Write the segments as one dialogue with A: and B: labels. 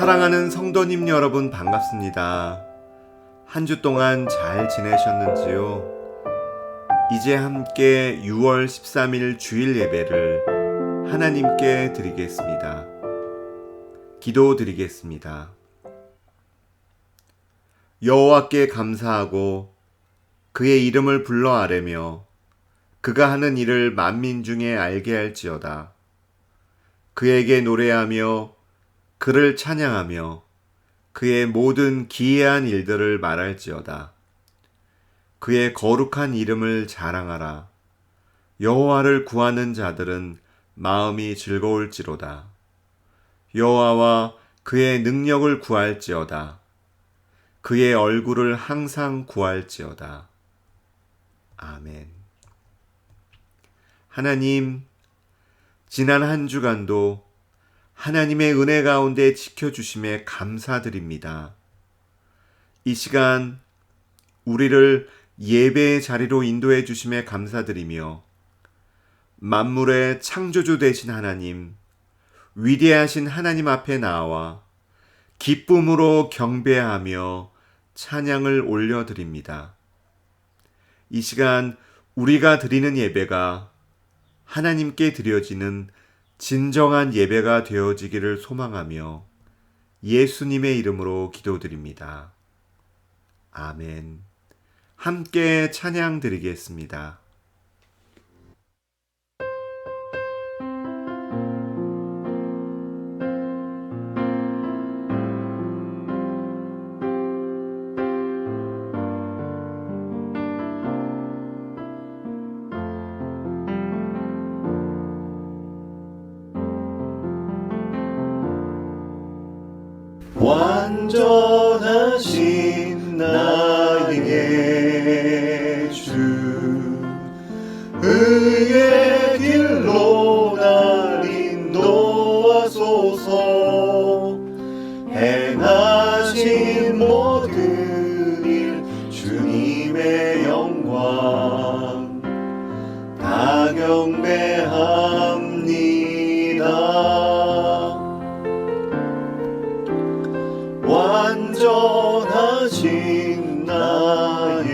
A: 사랑하는 성도님 여러분 반갑습니다. 한 주 동안 잘 지내셨는지요? 이제 함께 6월 13일 주일 예배를 하나님께 드리겠습니다. 기도드리겠습니다. 여호와께 감사하고 그의 이름을 불러 아뢰며 그가 하는 일을 만민 중에 알게 할지어다. 그에게 노래하며 그를 찬양하며 그의 모든 기이한 일들을 말할지어다. 그의 거룩한 이름을 자랑하라. 여호와를 구하는 자들은 마음이 즐거울지로다. 여호와와 그의 능력을 구할지어다. 그의 얼굴을 항상 구할지어다. 아멘. 하나님, 지난 한 주간도 하나님의 은혜 가운데 지켜주심에 감사드립니다. 이 시간 우리를 예배의 자리로 인도해 주심에 감사드리며 만물의 창조주 되신 하나님, 위대하신 하나님 앞에 나와 기쁨으로 경배하며 찬양을 올려드립니다. 이 시간 우리가 드리는 예배가 하나님께 드려지는 진정한 예배가 되어지기를 소망하며 예수님의 이름으로 기도드립니다. 아멘. 함께 찬양 드리겠습니다. 완전하신 나의 주, 의의 길로 날 인도하소서. 행하신 모든 일 주님의 영광 다 경배합니다. 완전하신 나의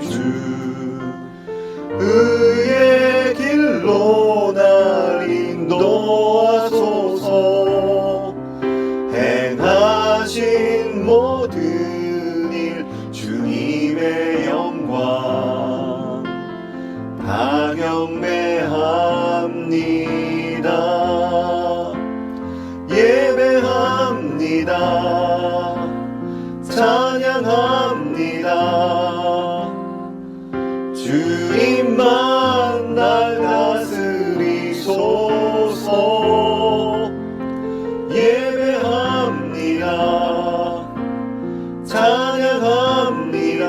A: 주, 의의 길로 날 인도하소서. 행하신 모든 일 주님의 영광 다 경배합니다. 예배합니다. 찬양합니다. 주님만 날 다스리소서. 예배합니다. 찬양합니다.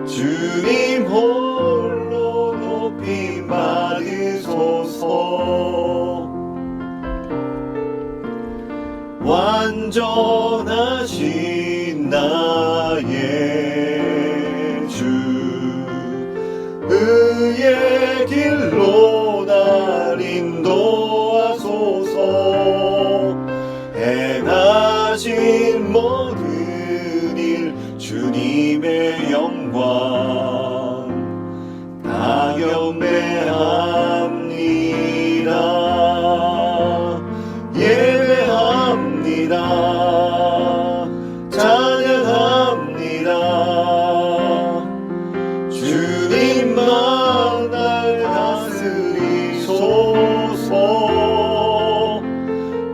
A: 주님 홀로 높이 받으소서. 완전하신 나의 주, 의의 길로 날 인도하소서. 행하신 모든 일 주님의 영광 다 경배합니다. 찬양합니다. 주님만 날 다스리소서.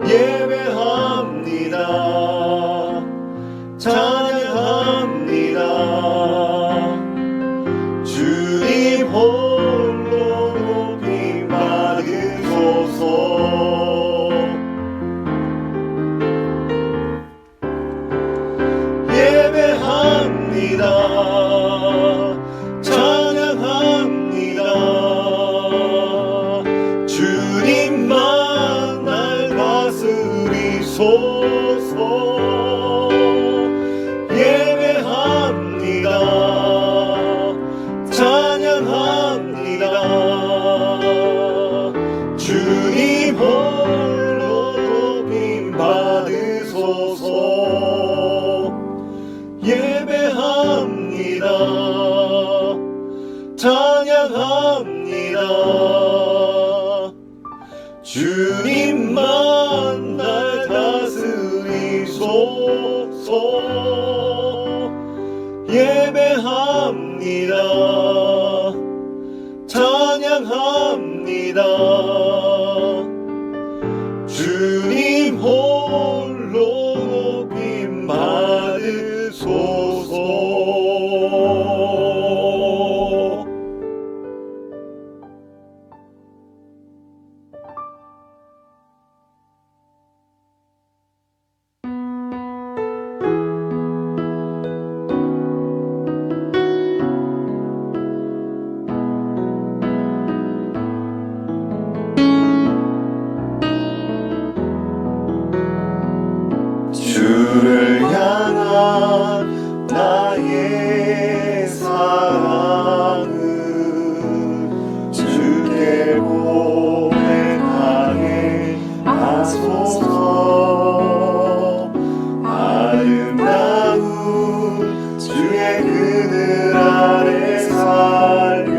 A: 예배합니다. 찬양합니다. 예배합니다. 찬양합니다. 주님만 날 다스리소서. 예배합니다. 찬양합니다. 주님 홀로 높임 받으소서. 주를 향한 나의 사랑은 주께 고백하게 하소서. 아름다운 주의 그늘 아래 살며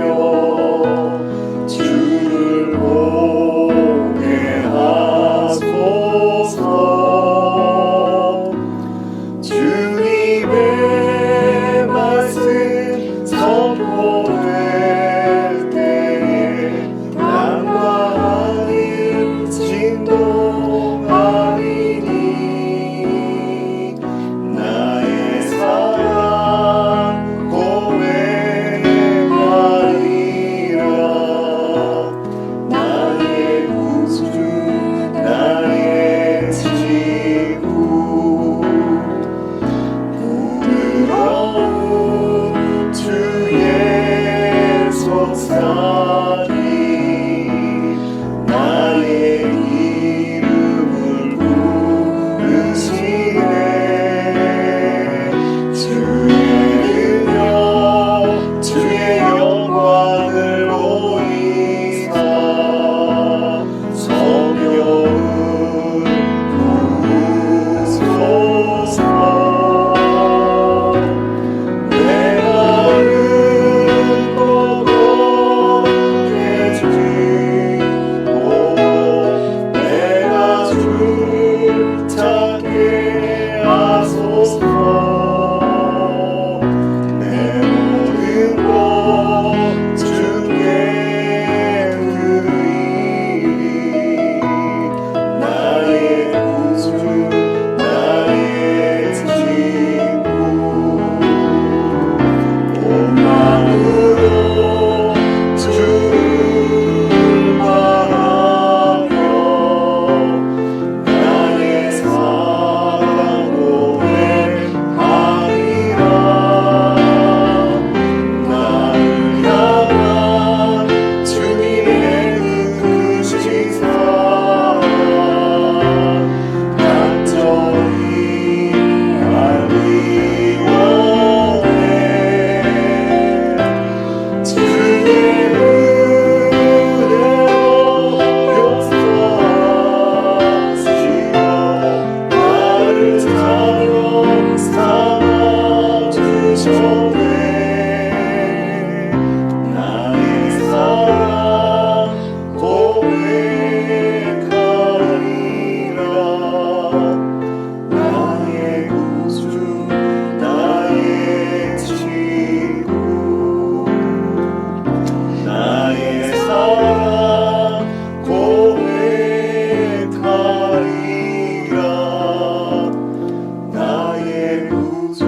A: 주를 보게 하소서. 주님의 말씀 선포될 때에 땅과 하늘 진동하리니 나의 사랑 고백하리라. 나의 구주 나의 친구 부드러운 주의 속삭임 나의 이름을 부르시네. 주의 능력 주의 영광을 보이사 성령을 부으소서. 내 마음 걷게 주시고 내가 주를 찾게 하소서. 내 모든 것 주께 드리리. 나의 구주 나의 친구 온 마음으로 주를 바라며 나의 사랑 고백하리라. 나를 향한 주님의 크신 사랑 간절히 알기 원해. 주의 은혜로 용서하시고 나를 사랑 삼아주셨네. 나의 사랑 고백하리라. 나의 구주 나의 친구 나의 사랑 고백하리라. 나의 구주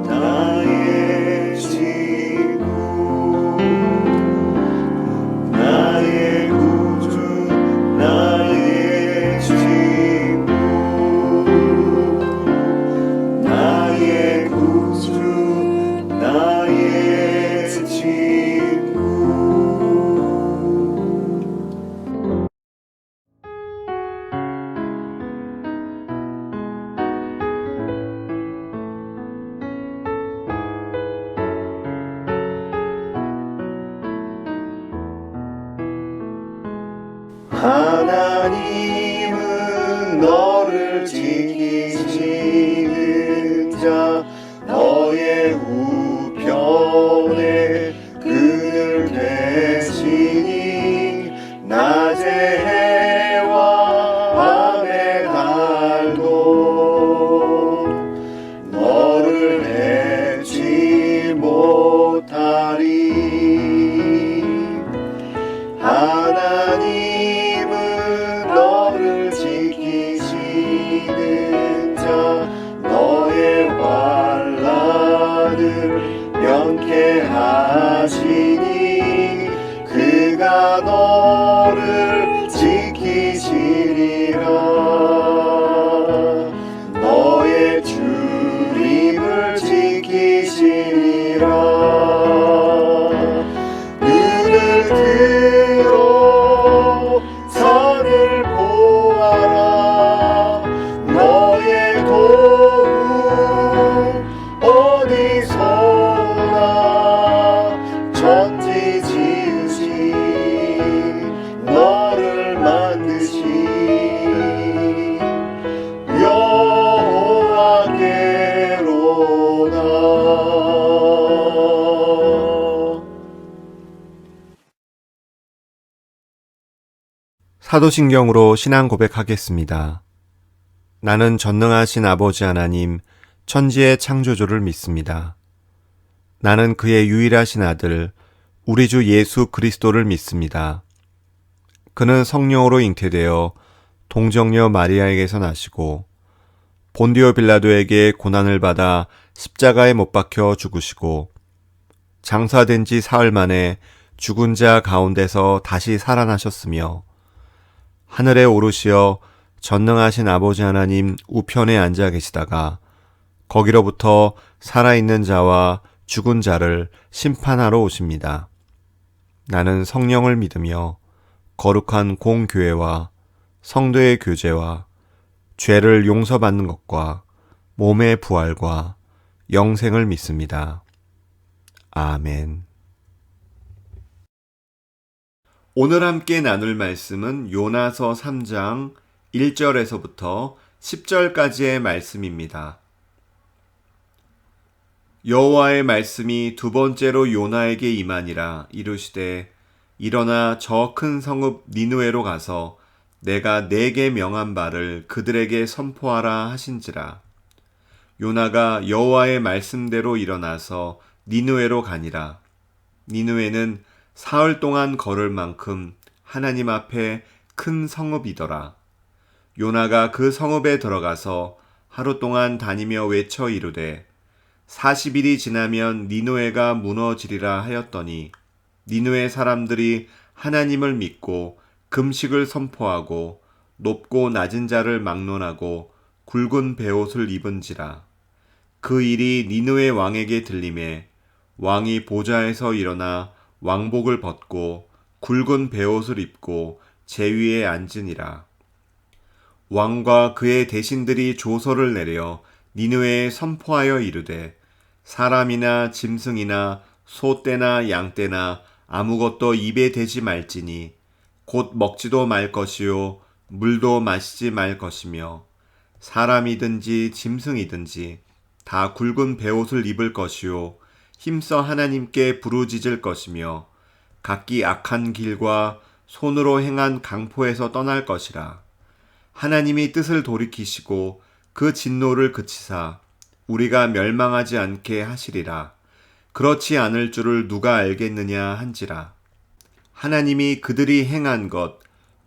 A: 나의 너의 우편에 그늘 대신이 낮의 해와 밤의 달도 너를 해치 못하리. 하나님은 너를 지키시는 자 너의 환난을 면케하시니 그가 너를 지키시리라. 너의 출입을 지키시리라. 눈을 들어 산을 보아라. 너의 도움 어디서 오나. 천지 지으신 너를 만드신 여호와께로다.
B: 사도신경으로 신앙 고백하겠습니다. 나는 전능하신 아버지 하나님, 천지의 창조주를 믿습니다. 나는 그의 유일하신 아들, 우리 주 예수 그리스도를 믿습니다. 그는 성령으로 잉태되어 동정녀 마리아에게서 나시고 본디오 빌라도에게 고난을 받아 십자가에 못 박혀 죽으시고 장사된 지 사흘 만에 죽은 자 가운데서 다시 살아나셨으며 하늘에 오르시어 전능하신 아버지 하나님 우편에 앉아 계시다가 거기로부터 살아있는 자와 죽은 자를 심판하러 오십니다. 나는 성령을 믿으며 거룩한 공교회와 성도의 교제와 죄를 용서받는 것과 몸의 부활과 영생을 믿습니다. 아멘. 오늘 함께 나눌 말씀은 요나서 3장 1절에서부터 10절까지의 말씀입니다. 여호와의 말씀이 두 번째로 요나에게 임하니라. 이르시되 일어나 저 큰 성읍 니느웨로 가서 내가 내게 명한 바를 그들에게 선포하라 하신지라. 요나가 여호와의 말씀대로 일어나서 니느웨로 가니라. 니느웨는 사흘 동안 걸을 만큼 하나님 앞에 큰 성읍이더라. 요나가 그 성읍에 들어가서 하루 동안 다니며 외쳐 이르되 40일이 지나면 니느웨가 무너지리라 하였더니 니느웨 사람들이 하나님을 믿고 금식을 선포하고 높고 낮은 자를 막론하고 굵은 베옷을 입은지라. 그 일이 니느웨 왕에게 들림에 왕이 보좌에서 일어나 왕복을 벗고 굵은 베옷을 입고 제위에 앉으니라. 왕과 그의 대신들이 조서를 내려 니느웨에 선포하여 이르되 사람이나 짐승이나 소떼나 양떼나 아무것도 입에 대지 말지니 곧 먹지도 말 것이요 물도 마시지 말 것이며 사람이든지 짐승이든지 다 굵은 베옷을 입을 것이요 힘써 하나님께 부르짖을 것이며 각기 악한 길과 손으로 행한 강포에서 떠날 것이라. 하나님이 뜻을 돌이키시고 그 진노를 그치사 우리가 멸망하지 않게 하시리라. 그렇지 않을 줄을 누가 알겠느냐 한지라. 하나님이 그들이 행한 것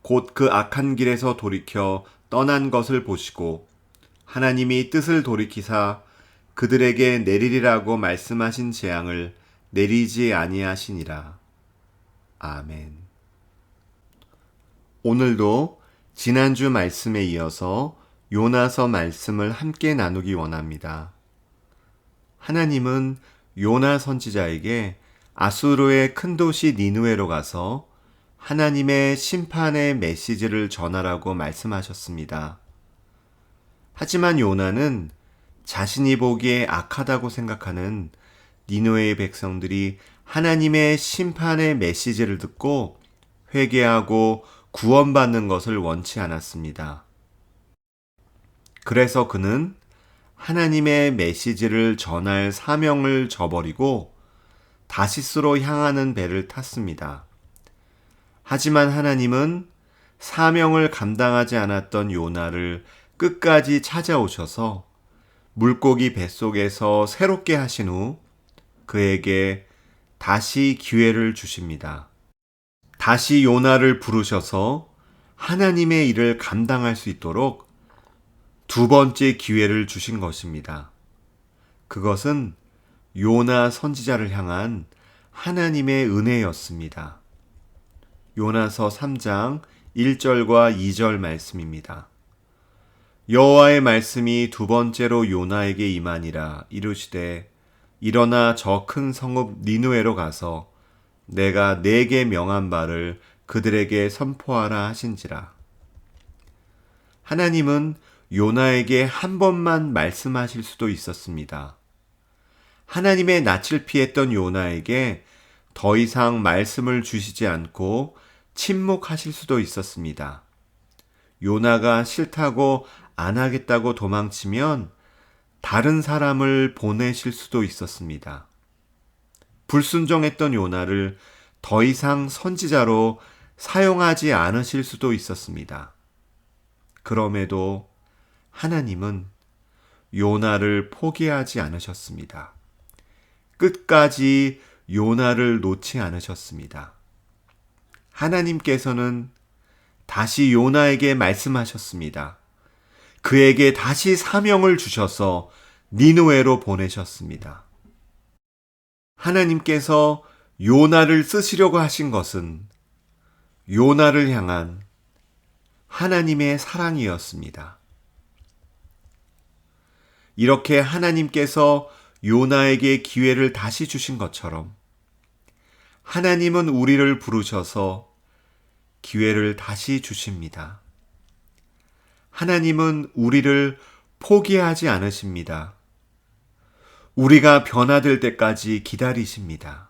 B: 곧 그 악한 길에서 돌이켜 떠난 것을 보시고 하나님이 뜻을 돌이키사 그들에게 내리리라고 말씀하신 재앙을 내리지 아니하시니라. 아멘. 오늘도 지난주 말씀에 이어서 요나서 말씀을 함께 나누기 원합니다. 하나님은 요나 선지자에게 아수르의 큰 도시 니느웨로 가서 하나님의 심판의 메시지를 전하라고 말씀하셨습니다. 하지만 요나는 자신이 보기에 악하다고 생각하는 니느웨의 백성들이 하나님의 심판의 메시지를 듣고 회개하고 구원받는 것을 원치 않았습니다. 그래서 그는 하나님의 메시지를 전할 사명을 저버리고 다시스로 향하는 배를 탔습니다. 하지만 하나님은 사명을 감당하지 않았던 요나를 끝까지 찾아오셔서 물고기 뱃속에서 새롭게 하신 후 그에게 다시 기회를 주십니다. 다시 요나를 부르셔서 하나님의 일을 감당할 수 있도록 두 번째 기회를 주신 것입니다. 그것은 요나 선지자를 향한 하나님의 은혜였습니다. 요나서 3장 1절과 2절 말씀입니다. 여호와의 말씀이 두 번째로 요나에게 임하니라. 이르시되 일어나 저 큰 성읍 니느웨로 가서 내가 네게 명한 바를 그들에게 선포하라 하신지라. 하나님은 요나에게 한 번만 말씀하실 수도 있었습니다. 하나님의 낯을 피했던 요나에게 더 이상 말씀을 주시지 않고 침묵하실 수도 있었습니다. 요나가 싫다고 안 하겠다고 도망치면 다른 사람을 보내실 수도 있었습니다. 불순종했던 요나를 더 이상 선지자로 사용하지 않으실 수도 있었습니다. 그럼에도 하나님은 요나를 포기하지 않으셨습니다. 끝까지 요나를 놓지 않으셨습니다. 하나님께서는 다시 요나에게 말씀하셨습니다. 그에게 다시 사명을 주셔서 니느웨로 보내셨습니다. 하나님께서 요나를 쓰시려고 하신 것은 요나를 향한 하나님의 사랑이었습니다. 이렇게 하나님께서 요나에게 기회를 다시 주신 것처럼 하나님은 우리를 부르셔서 기회를 다시 주십니다. 하나님은 우리를 포기하지 않으십니다. 우리가 변화될 때까지 기다리십니다.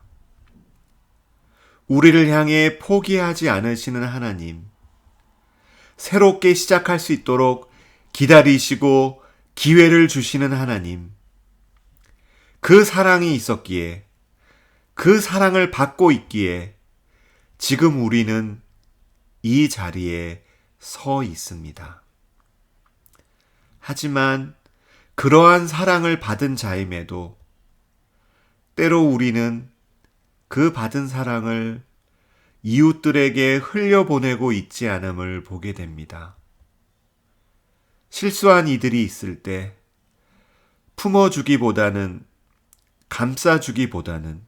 B: 우리를 향해 포기하지 않으시는 하나님, 새롭게 시작할 수 있도록 기다리시고 기회를 주시는 하나님, 그 사랑이 있었기에, 그 사랑을 받고 있기에 지금 우리는 이 자리에 서 있습니다. 하지만 그러한 사랑을 받은 자임에도 때로 우리는 그 받은 사랑을 이웃들에게 흘려보내고 있지 않음을 보게 됩니다. 실수한 이들이 있을 때 품어주기보다는 감싸주기보다는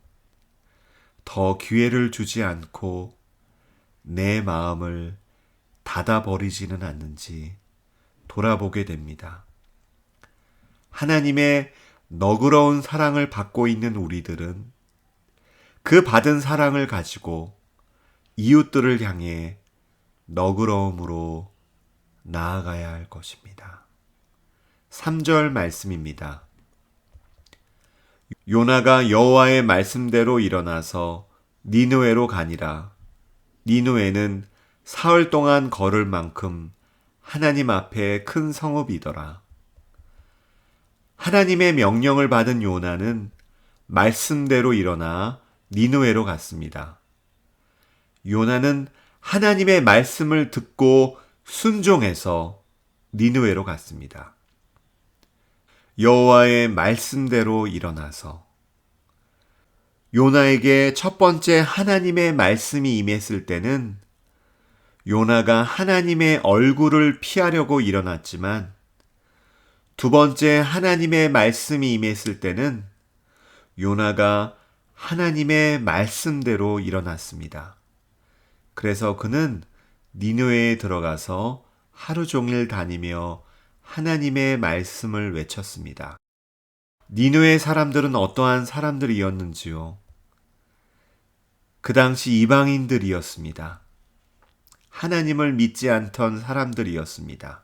B: 더 기회를 주지 않고 내 마음을 닫아버리지는 않는지 돌아보게 됩니다. 하나님의 너그러운 사랑을 받고 있는 우리들은 그 받은 사랑을 가지고 이웃들을 향해 너그러움으로 나아가야 할 것입니다. 3절 말씀입니다. 요나가 여호와의 말씀대로 일어나서 니느웨로 가니라. 니느웨는 사흘 동안 걸을 만큼 하나님 앞에 큰 성읍이더라. 하나님의 명령을 받은 요나는 말씀대로 일어나 니느웨로 갔습니다. 요나는 하나님의 말씀을 듣고 순종해서 니느웨로 갔습니다. 여호와의 말씀대로 일어나서 요나에게 첫 번째 하나님의 말씀이 임했을 때는 요나가 하나님의 얼굴을 피하려고 일어났지만 두 번째 하나님의 말씀이 임했을 때는 요나가 하나님의 말씀대로 일어났습니다. 그래서 그는 니느웨에 들어가서 하루 종일 다니며 하나님의 말씀을 외쳤습니다. 니느웨 사람들은 어떠한 사람들이었는지요? 그 당시 이방인들이었습니다. 하나님을 믿지 않던 사람들이었습니다.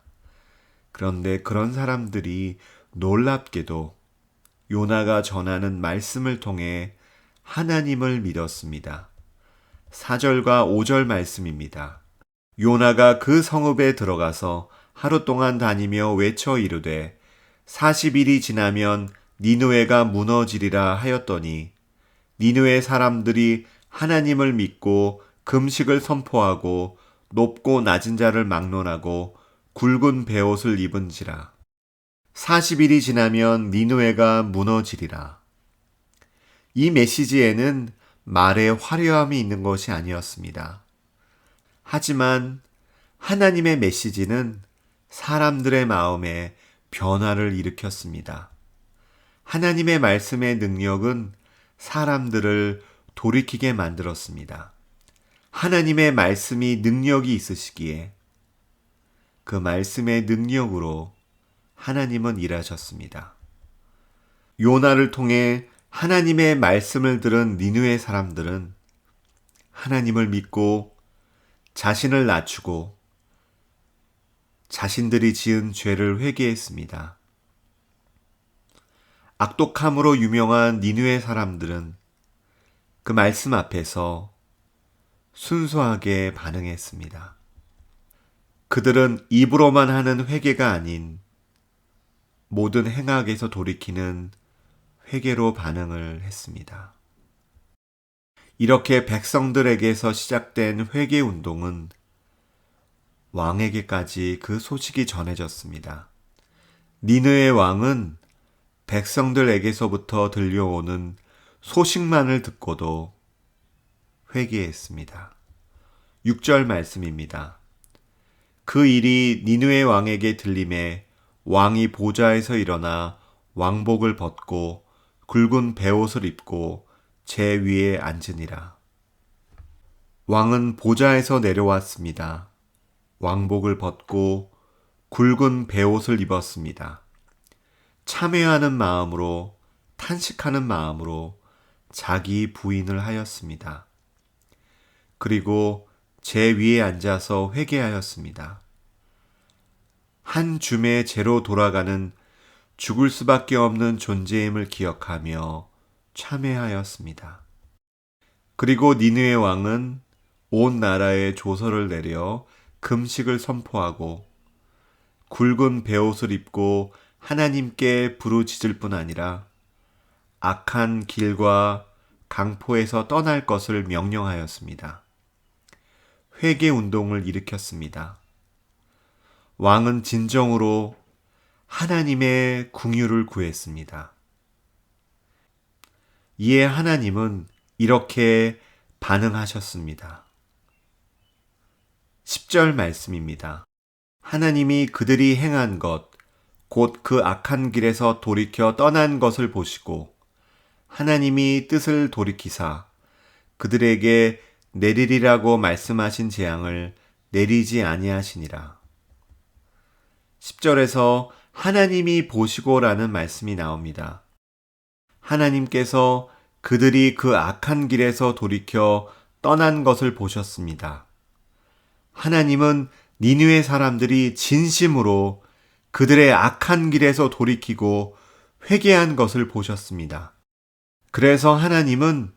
B: 그런데 그런 사람들이 놀랍게도 요나가 전하는 말씀을 통해 하나님을 믿었습니다. 4절과 5절 말씀입니다. 요나가 그 성읍에 들어가서 하루 동안 다니며 외쳐 이르되 40일이 지나면 니느웨가 무너지리라 하였더니 니느웨 사람들이 하나님을 믿고 금식을 선포하고 높고 낮은 자를 막론하고 굵은 베옷을 입은지라. 40일이 지나면 니느웨가 무너지리라. 이 메시지에는 말의 화려함이 있는 것이 아니었습니다. 하지만 하나님의 메시지는 사람들의 마음에 변화를 일으켰습니다. 하나님의 말씀의 능력은 사람들을 돌이키게 만들었습니다. 하나님의 말씀이 능력이 있으시기에 그 말씀의 능력으로 하나님은 일하셨습니다. 요나를 통해 하나님의 말씀을 들은 니느웨 사람들은 하나님을 믿고 자신을 낮추고 자신들이 지은 죄를 회개했습니다. 악독함으로 유명한 니느웨 사람들은 그 말씀 앞에서 순수하게 반응했습니다. 그들은 입으로만 하는 회개가 아닌 모든 행악에서 돌이키는 회개로 반응을 했습니다. 이렇게 백성들에게서 시작된 회개 운동은 왕에게까지 그 소식이 전해졌습니다. 니느웨 왕은 백성들에게서부터 들려오는 소식만을 듣고도 회개했습니다. 6절 말씀입니다. 그 일이 니느웨 왕에게 들림에 왕이 보좌에서 일어나 왕복을 벗고 굵은 베옷을 입고 제 위에 앉으니라. 왕은 보좌에서 내려왔습니다. 왕복을 벗고 굵은 베옷을 입었습니다. 참회하는 마음으로 탄식하는 마음으로 자기 부인을 하였습니다. 그리고 제 위에 앉아서 회개하였습니다. 한 줌의 죄로 돌아가는 죽을 수밖에 없는 존재임을 기억하며 참회하였습니다. 그리고 니느웨 왕은 온 나라에 조서를 내려 금식을 선포하고 굵은 베옷을 입고 하나님께 부르짖을 뿐 아니라 악한 길과 강포에서 떠날 것을 명령하였습니다. 회개 운동을 일으켰습니다. 왕은 진정으로 하나님의 긍휼을 구했습니다. 이에 하나님은 이렇게 반응하셨습니다. 10절 말씀입니다. 하나님이 그들이 행한 것, 곧 그 악한 길에서 돌이켜 떠난 것을 보시고 하나님이 뜻을 돌이키사 그들에게 내리리라고 말씀하신 재앙을 내리지 아니하시니라. 10절에서 하나님이 보시고라는 말씀이 나옵니다. 하나님께서 그들이 그 악한 길에서 돌이켜 떠난 것을 보셨습니다. 하나님은 니느웨 사람들이 진심으로 그들의 악한 길에서 돌이키고 회개한 것을 보셨습니다. 그래서 하나님은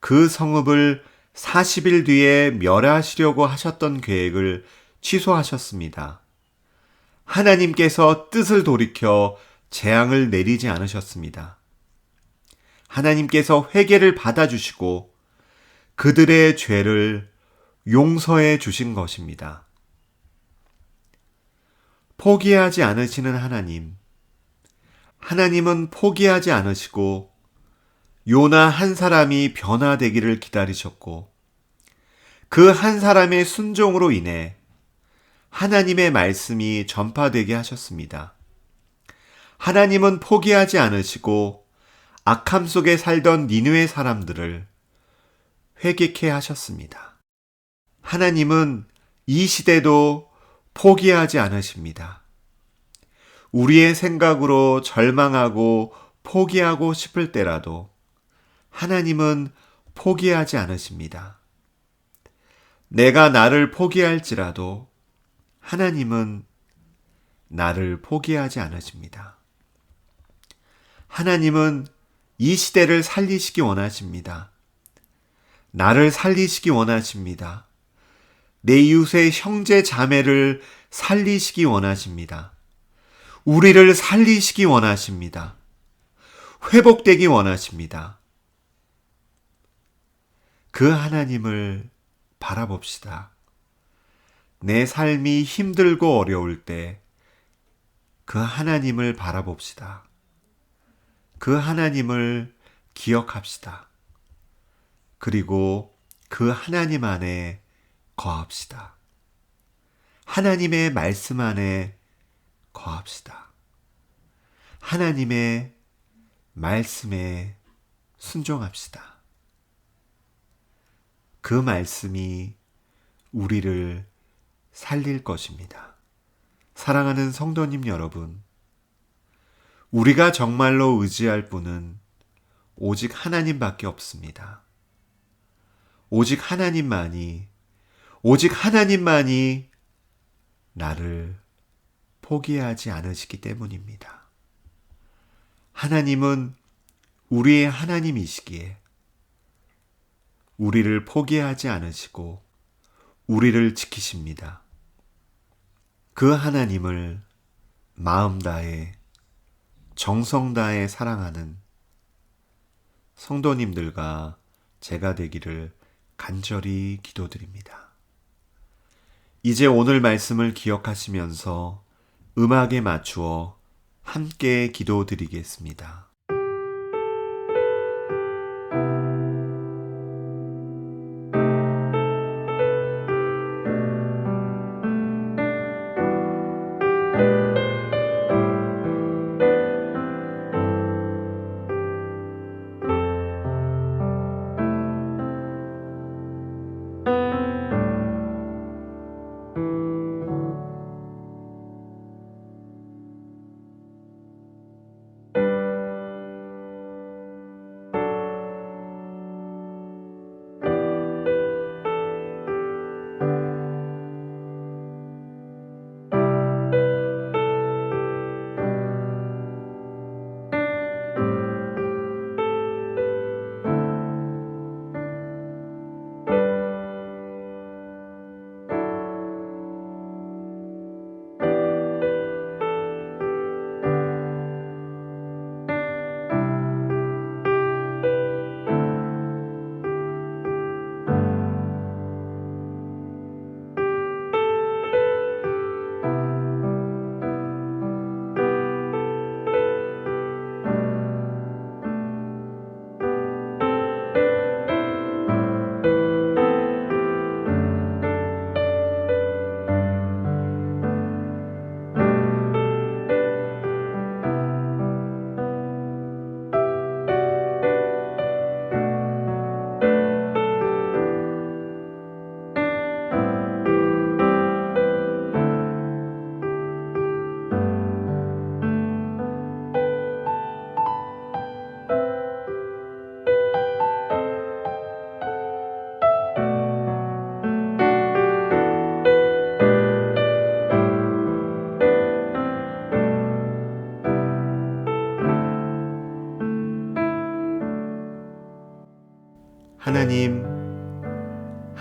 B: 그 성읍을 40일 뒤에 멸하시려고 하셨던 계획을 취소하셨습니다. 하나님께서 뜻을 돌이켜 재앙을 내리지 않으셨습니다. 하나님께서 회개를 받아주시고 그들의 죄를 용서해 주신 것입니다. 포기하지 않으시는 하나님. 하나님은 포기하지 않으시고 요나 한 사람이 변화되기를 기다리셨고 그 한 사람의 순종으로 인해 하나님의 말씀이 전파되게 하셨습니다. 하나님은 포기하지 않으시고 악함 속에 살던 니느웨 사람들을 회개케 하셨습니다. 하나님은 이 시대도 포기하지 않으십니다. 우리의 생각으로 절망하고 포기하고 싶을 때라도 하나님은 포기하지 않으십니다. 내가 나를 포기할지라도 하나님은 나를 포기하지 않으십니다. 하나님은 이 시대를 살리시기 원하십니다. 나를 살리시기 원하십니다. 내 이웃의 형제 자매를 살리시기 원하십니다. 우리를 살리시기 원하십니다. 회복되기 원하십니다. 그 하나님을 바라봅시다. 내 삶이 힘들고 어려울 때 그 하나님을 바라봅시다. 그 하나님을 기억합시다. 그리고 그 하나님 안에 거합시다. 하나님의 말씀 안에 거합시다. 하나님의 말씀에 순종합시다. 그 말씀이 우리를 살릴 것입니다. 사랑하는 성도님 여러분, 우리가 정말로 의지할 분은 오직 하나님밖에 없습니다. 오직 하나님만이 나를 포기하지 않으시기 때문입니다. 하나님은 우리의 하나님이시기에 우리를 포기하지 않으시고 우리를 지키십니다. 그 하나님을 마음 다해 정성 다해 사랑하는 성도님들과 제가 되기를 간절히 기도드립니다. 이제 오늘 말씀을 기억하시면서 음악에 맞추어 함께 기도드리겠습니다.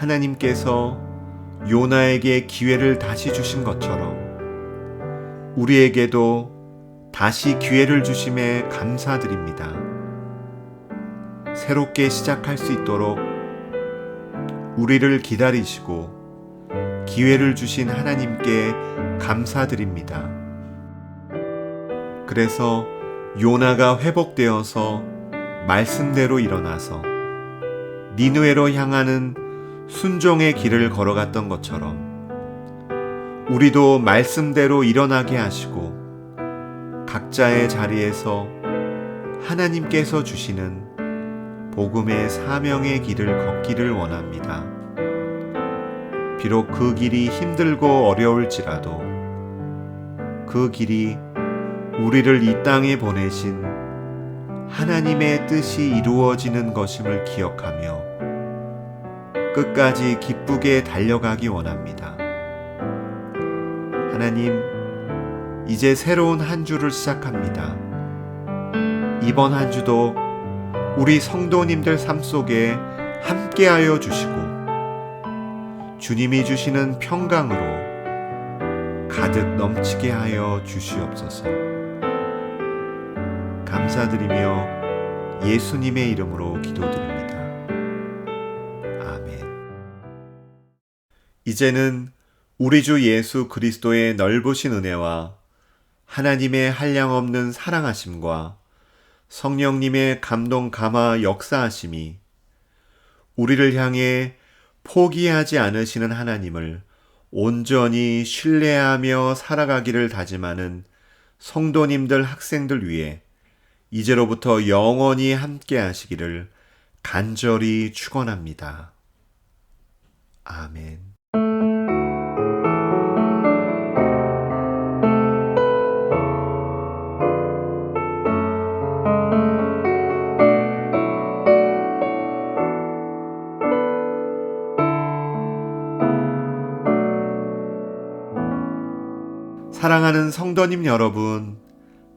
B: 하나님께서 요나에게 기회를 다시 주신 것처럼 우리에게도 다시 기회를 주심에 감사드립니다. 새롭게 시작할 수 있도록 우리를 기다리시고 기회를 주신 하나님께 감사드립니다. 그래서 요나가 회복되어서 말씀대로 일어나서 니느웨로 향하는 순종의 길을 걸어갔던 것처럼 우리도 말씀대로 일어나게 하시고 각자의 자리에서 하나님께서 주시는 복음의 사명의 길을 걷기를 원합니다. 비록 그 길이 힘들고 어려울지라도 그 길이 우리를 이 땅에 보내신 하나님의 뜻이 이루어지는 것임을 기억하며 끝까지 기쁘게 달려가기 원합니다. 하나님, 이제 새로운 한 주를 시작합니다. 이번 한 주도 우리 성도님들 삶 속에 함께하여 주시고 주님이 주시는 평강으로 가득 넘치게 하여 주시옵소서. 감사드리며 예수님의 이름으로 기도드립니다. 아멘. 이제는 우리 주 예수 그리스도의 넓으신 은혜와 하나님의 한량없는 사랑하심과 성령님의 감동 감화 역사하심이 우리를 향해 포기하지 않으시는 하나님을 온전히 신뢰하며 살아가기를 다짐하는 성도님들 학생들 위해 이제로부터 영원히 함께 하시기를 간절히 축원합니다. 아멘. 사랑하는 성도님 여러분,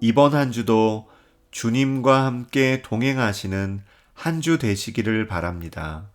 B: 이번 한 주도 주님과 함께 동행하시는 한 주 되시기를 바랍니다.